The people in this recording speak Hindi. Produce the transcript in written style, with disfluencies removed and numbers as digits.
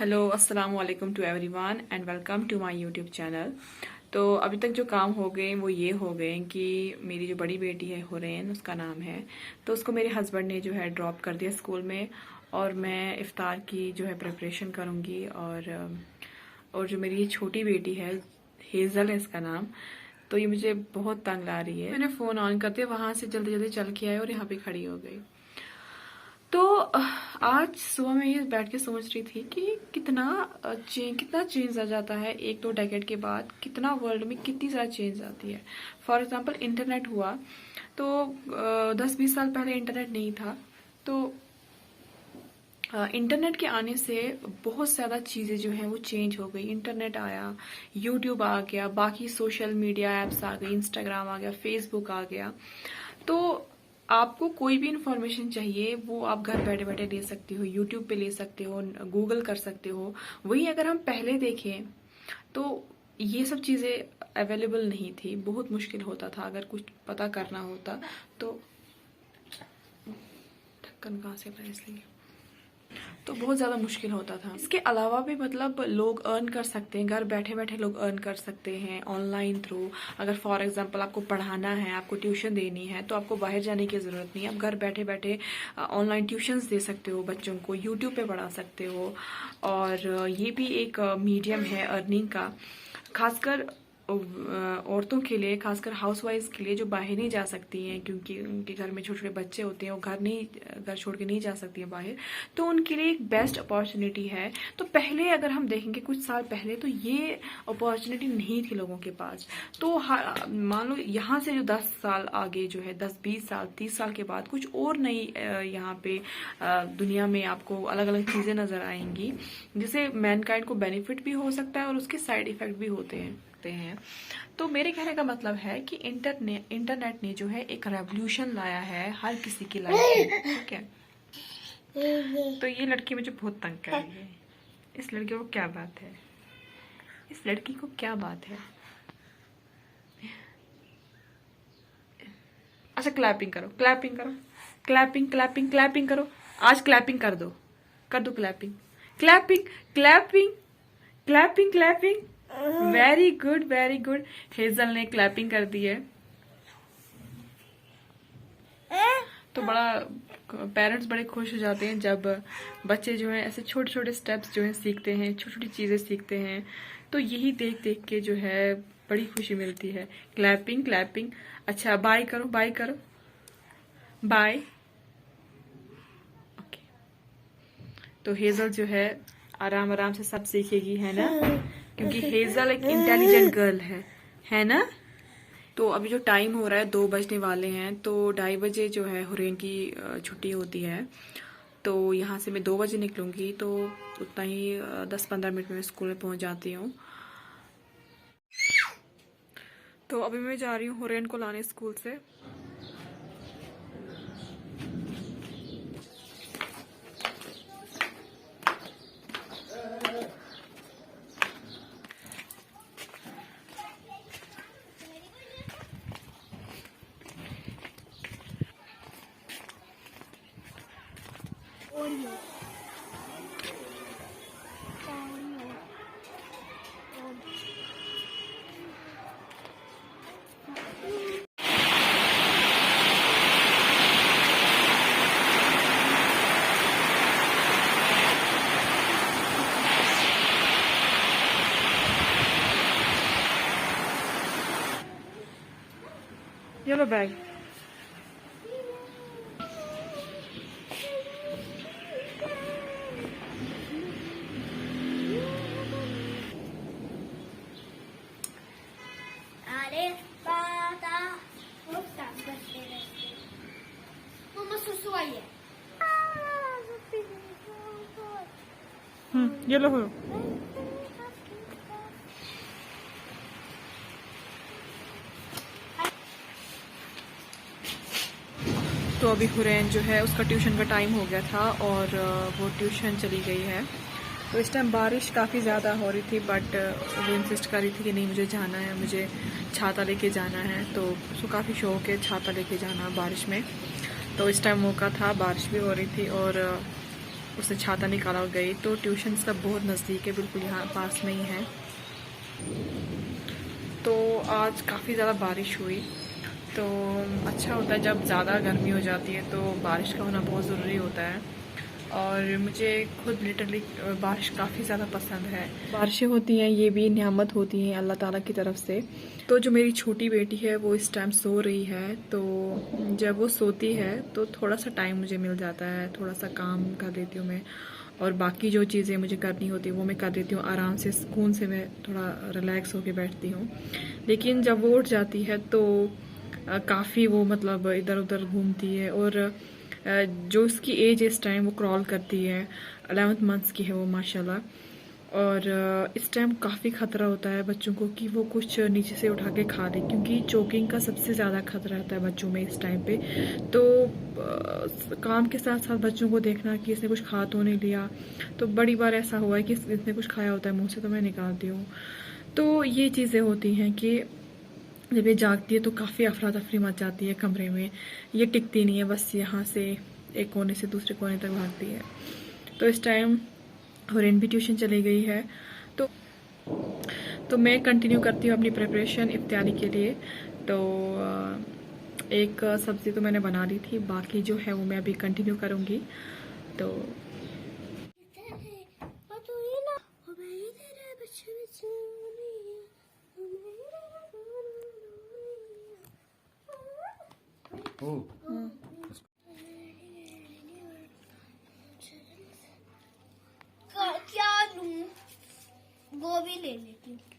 हेलो अस्सलाम वालेकुम to everyone and welcome to my YouTube channel. तो अभी तक जो काम हो गए वो ये हो गए कि मेरी जो बड़ी बेटी है हुरैन, उसका नाम है, तो उसको मेरे हस्बैंड ने जो है ड्रॉप कर दिया स्कूल में और मैं इफ्तार की जो है प्रिपरेशन करूँगी। और जो मेरी छोटी बेटी है, हेज़ल है इसका नाम, तो ये मुझे बहुत तंग ला रही है। मैंने फ़ोन ऑन कर दिया, वहाँ से जल्दी जल्दी चल के आई और यहाँ पे खड़ी हो गई। तो आज सुबह मैं ये बैठ के सोच रही थी कि कितना चेंज आ जाता है एक दो डेकेड के बाद, कितना वर्ल्ड में कितनी ज़्यादा चेंज आती है। फॉर एग्जांपल इंटरनेट हुआ तो 10-20 साल पहले इंटरनेट नहीं था, तो इंटरनेट के आने से बहुत ज़्यादा चीज़ें जो हैं वो चेंज हो गई। इंटरनेट आया, यूट्यूब आ गया, बाकी सोशल मीडिया एप्स आ गई, इंस्टाग्राम आ गया, फेसबुक आ गया। तो आपको कोई भी इंफॉर्मेशन चाहिए वो आप घर बैठे बैठे ले सकते हो, यूट्यूब पे ले सकते हो, गूगल कर सकते हो। वही अगर हम पहले देखें तो ये सब चीज़ें अवेलेबल नहीं थी, बहुत मुश्किल होता था अगर कुछ पता करना होता तो। ढक्कन कहाँ से पड़ा इसलिए, तो बहुत ज़्यादा मुश्किल होता था। इसके अलावा भी मतलब लोग अर्न कर सकते हैं, घर बैठे बैठे लोग अर्न कर सकते हैं ऑनलाइन थ्रू। अगर फॉर एग्जांपल आपको पढ़ाना है, आपको ट्यूशन देनी है, तो आपको बाहर जाने की ज़रूरत नहीं है, आप घर बैठे बैठे ऑनलाइन ट्यूशन्स दे सकते हो, बच्चों को यूट्यूब पे पढ़ा सकते हो। और ये भी एक मीडियम है अर्निंग का, खासकर औरतों के लिए, खासकर हाउसवाइफ्स के लिए जो बाहर नहीं जा सकती हैं क्योंकि उनके घर में छोटे छोटे बच्चे होते हैं, वो घर छोड़ के नहीं जा सकती हैं बाहर, तो उनके लिए एक बेस्ट अपॉर्चुनिटी है। तो पहले अगर हम देखेंगे कुछ साल पहले तो ये अपॉर्चुनिटी नहीं थी लोगों के पास। तो मान लो यहाँ से जो 10 साल आगे जो है, 10-20 साल 30 साल के बाद कुछ और नई यहाँ पे दुनिया में आपको अलग अलग चीज़ें नज़र आएंगी जिससे मैनकाइंड को बेनिफिट भी हो सकता है और उसके साइड इफेक्ट भी होते हैं। तो मेरे कहने का मतलब है कि इंटरनेट ने जो है एक रेवोल्यूशन लाया है हर किसी की लाइफ में, ठीक है। तो ये लड़की मुझे बहुत तंग कर रही है। इस लड़की को क्या बात है, इस लड़की को क्या बात है। अच्छा क्लैपिंग करो, क्लैपिंग करो, क्लैपिंग क्लैपिंग क्लैपिंग करो, आज क्लैपिंग कर दो clapping clapping clapping clapping clapping. Very good very good. Hazel ने क्लैपिंग कर दी है। तो पेरेंट्स बड़े खुश हो जाते हैं जब बच्चे जो हैं ऐसे छोटे छोटे स्टेप्स जो हैं सीखते हैं, छोटी छोटी चीजें सीखते हैं। तो यही देख देख के जो है बड़ी खुशी मिलती है। Clapping clapping. अच्छा बाय करो, बाय करो, बाय। ओके, तो हेजल जो है आराम आराम से सब सीखेगी, है ना, क्योंकि हेजल एक इंटेलिजेंट गर्ल है ना। तो अभी जो टाइम हो रहा है 2 बजने वाले हैं, तो 2:30 बजे जो है हुरैन की छुट्टी होती है। तो यहाँ से मैं 2 बजे निकलूंगी, तो उतना ही 10-15 मिनट में स्कूल में पहुँच जाती हूँ। तो अभी मैं जा रही हूँ हुरैन को लाने स्कूल से। Yellow bag. अरे पाता बहुत काम करते रहते। मम्मा सुसु आई है। ये लो। तो अभी हुरैन जो है उसका ट्यूशन का टाइम हो गया था और वो ट्यूशन चली गई है। तो इस टाइम बारिश काफ़ी ज़्यादा हो रही थी, बट वो इंसिस्ट कर रही थी कि नहीं मुझे जाना है, मुझे छाता लेके जाना है। तो उसको काफ़ी शौक है छाता लेके जाना बारिश में। तो इस टाइम मौका था, बारिश भी हो रही थी और उसने छाता निकाला और गई। तो ट्यूशन इसका बहुत नज़दीक है, बिल्कुल यहाँ पास में ही है। तो आज काफ़ी ज़्यादा बारिश हुई, तो अच्छा होता है जब ज़्यादा गर्मी हो जाती है तो बारिश का होना बहुत ज़रूरी होता है। और मुझे खुद लिटरली बारिश काफ़ी ज़्यादा पसंद है। बारिशें होती हैं ये भी नियामत होती हैं अल्लाह ताला की तरफ से। तो जो मेरी छोटी बेटी है वो इस टाइम सो रही है, तो जब वो सोती है तो थोड़ा सा टाइम मुझे मिल जाता है, थोड़ा सा काम कर लेती हूँ मैं, और बाकी जो चीज़ें मुझे करनी होती है वो मैं कर देती हूँ आराम से, सुकून से मैं थोड़ा रिलैक्स होके बैठती हूँ। लेकिन जब वो उठ जाती है तो काफ़ी वो मतलब इधर उधर घूमती है, और जो उसकी एज इस टाइम वो क्रॉल करती है, 11th मंथ्स की है वो माशाल्लाह। और इस टाइम काफ़ी ख़तरा होता है बच्चों को कि वो कुछ नीचे से उठा के खा ले, क्योंकि चोकिंग का सबसे ज़्यादा खतरा रहता है बच्चों में इस टाइम पे। तो काम के साथ साथ बच्चों को देखना कि इसने कुछ खा तो नहीं लिया। तो बड़ी बार ऐसा हुआ है कि इसने कुछ खाया होता है मुँह से तो मैं निकालती हूँ। तो ये चीज़ें होती हैं कि जब ये जागती है तो काफ़ी अफरा तफरी मच जाती है कमरे में। ये टिकती नहीं है, बस यहाँ से एक कोने से दूसरे कोने तक भागती है। तो इस टाइम हॉरेन भी ट्यूशन चली गई है, तो मैं कंटिन्यू करती हूँ अपनी प्रिपरेशन इफ्तारी के लिए। तो एक सब्ज़ी तो मैंने बना ली थी, बाकी जो है वो मैं अभी कंटिन्यू करूँगी। तो क्या लूं? गोभी ले लेती हूँ।